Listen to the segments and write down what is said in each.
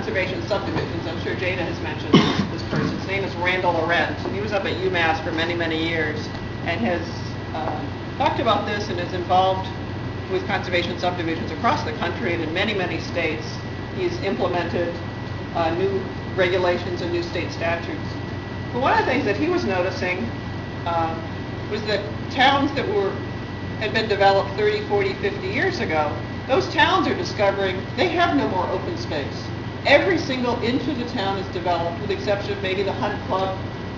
Conservation Subdivisions. I'm sure Jada has mentioned this person. His name is Randal Arendt, and he was up at UMass for many, many years, and has talked about this and is involved with conservation subdivisions across the country and in many, many states. He's implemented new regulations and new state statutes. But one of the things that he was noticing was that towns that had been developed 30, 40, 50 years ago, those towns are discovering they have no more open space. Every single inch of the town is developed, with the exception of maybe the Hunt Club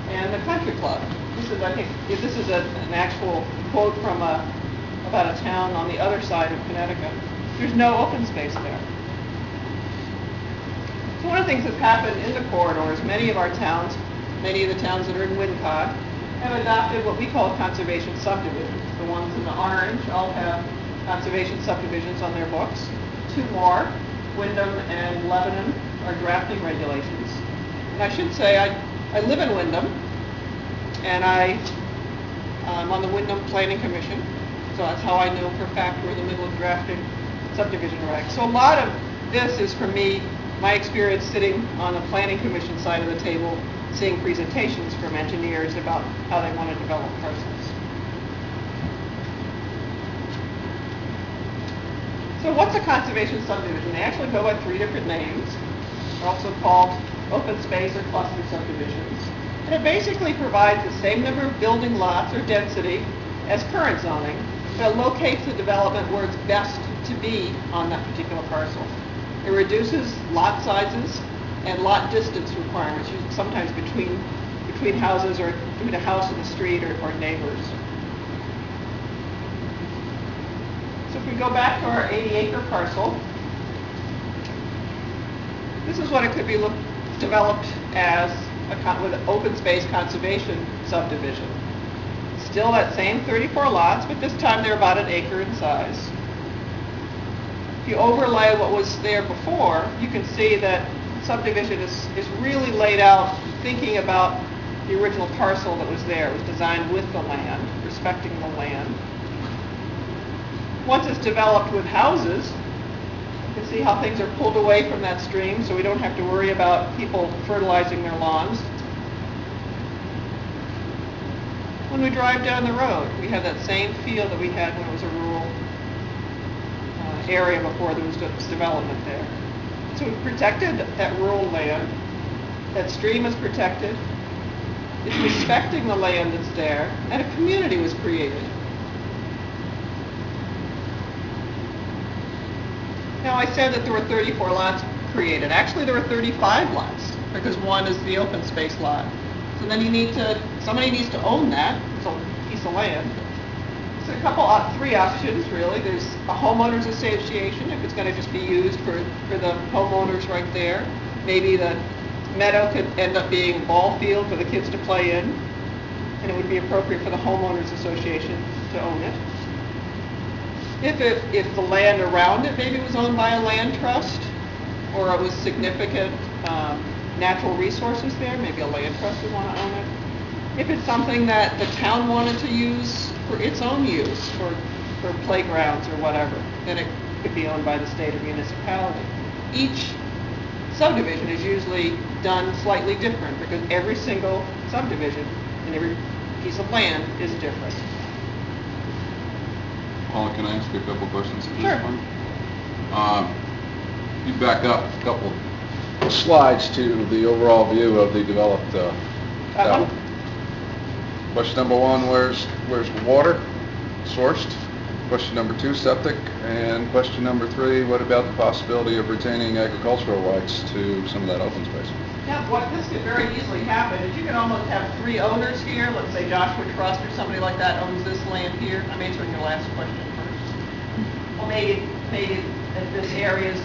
and the Country Club. I think this is an actual quote from about a town on the other side of Connecticut. There's no open space there. So one of the things that's happened in the corridors, many of the towns that are in Wincott, have adopted what we call conservation subdivisions. The ones in the orange all have conservation subdivisions on their books. Two more, Windham and Lebanon, are drafting regulations. And I should say I live in Windham, and I'm on the Windham Planning Commission, so that's how I know for a fact we're in the middle of drafting subdivision regs. So a lot of this is, for me, my experience sitting on the Planning Commission side of the table, seeing presentations from engineers about how they want to develop parcels. So what's a conservation subdivision? They actually go by 3 different names. They're also called open space or cluster subdivisions. And it basically provides the same number of building lots or density as current zoning, but it locates the development where it's best to be on that particular parcel. It reduces lot sizes and lot distance requirements, sometimes between houses or between a house and the street or neighbors. So if we go back to our 80-acre parcel, this is what it could be developed as with an open space conservation subdivision. Still that same 34 lots, but this time they're about 1 acre in size. If you overlay what was there before, you can see that subdivision is really laid out thinking about the original parcel that was there. It was designed with the land, respecting the land. Once it's developed with houses, you can see how things are pulled away from that stream, so we don't have to worry about people fertilizing their lawns. When we drive down the road, we have that same feel that we had when it was a rural area before there was development there. So we've protected that rural land. That stream is protected. It's respecting the land that's there, and a community was created. Now I said that there were 34 lots created. Actually there were 35 lots, because one is the open space lot. So then somebody needs to own that, it's a piece of land. So three options really. There's a homeowners association, if it's going to just be used for the homeowners right there. Maybe the meadow could end up being a ball field for the kids to play in, and it would be appropriate for the homeowners association to own it. If the land around it maybe was owned by a land trust, or it was significant natural resources there, maybe a land trust would want to own it. If it's something that the town wanted to use for its own use, for playgrounds or whatever, then it could be owned by the state or municipality. Each subdivision is usually done slightly different, because every single subdivision and every piece of land is different. Paula, can I ask you a couple questions at Sure. this point? You back up a couple slides to the overall view of the developed town. Question number 1, where's the water sourced? Question number 2, septic. And question number 3, what about the possibility of retaining agricultural rights to some of that open space? Yeah, what this could very easily happen is you can almost have 3 owners here. Let's say Joshua Trust or somebody like that owns this land here. I'm answering your last question first. Well, maybe if this area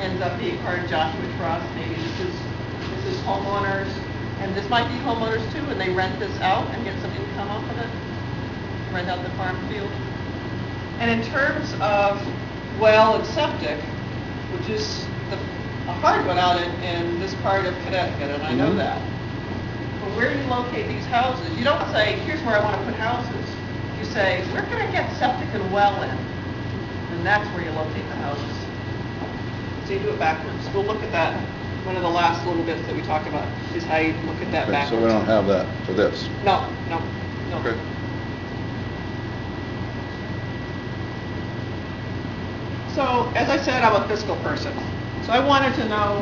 ends up being part of Joshua Trust, maybe this is homeowners, and this might be homeowners too, and they rent this out and get some income off of it, rent out the farm field. And in terms of well and septic, which is a hard one out in this part of Connecticut, and I know that. But where do you locate these houses? You don't say, here's where I want to put houses. You say, where can I get septic and well in? And that's where you locate the houses. So you do it backwards. We'll look at that. One of the last little bits that we talk about is how you look at that Okay, backwards. so we don't have that for this. No. Okay. So, as I said, I'm a fiscal person. So I wanted to know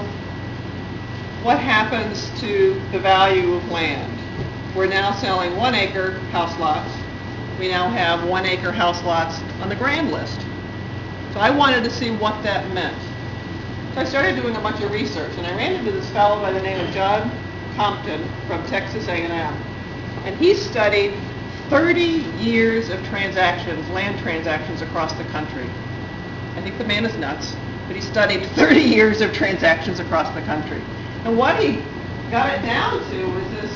what happens to the value of land. We're now selling 1 acre house lots. We now have 1 acre house lots on the grand list. So I wanted to see what that meant. So I started doing a bunch of research, and I ran into this fellow by the name of John Compton from Texas A&M. And he studied 30 years of transactions, land transactions across the country. I think the man is nuts, but he studied 30 years of transactions across the country. And what he got it down to was this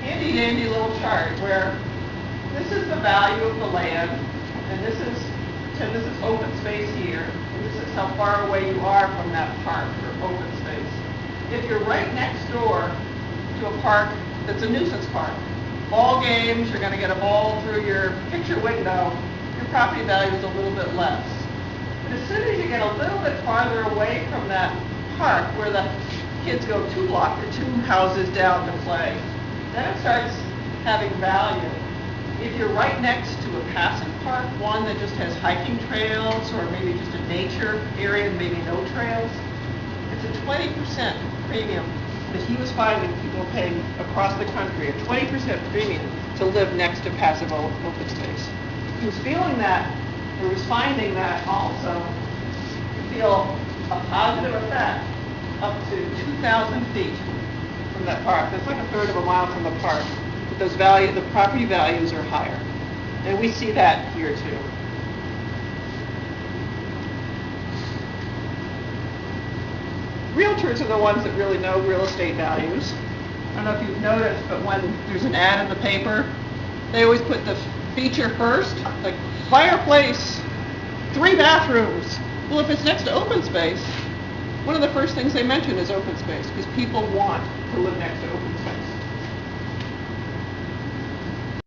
handy-dandy little chart where this is the value of the land, and this is open space here, and this is how far away you are from that park or open space. If you're right next door to a park that's a nuisance park, ball games, you're going to get a ball through your picture window, your property value is a little bit less. But as soon as you get a little bit farther away from that park where the kids go 2 blocks or 2 houses down to play, then it starts having value. If you're right next to a passive park, one that just has hiking trails or maybe just a nature area and maybe no trails, it's a 20% premium that he was finding people paying across the country, a 20% premium to live next to passive open space. He was feeling that, or was finding that also, to feel a positive effect up to 2,000 feet from that park. That's like a third of a mile from the park. But the property values are higher. And we see that here too. Realtors are the ones that really know real estate values. I don't know if you've noticed, but when there's an ad in the paper, they always put the feature first, like fireplace, 3 bathrooms. Well, if it's next to open space, one of the first things they mention is open space, because people want to live next to open space.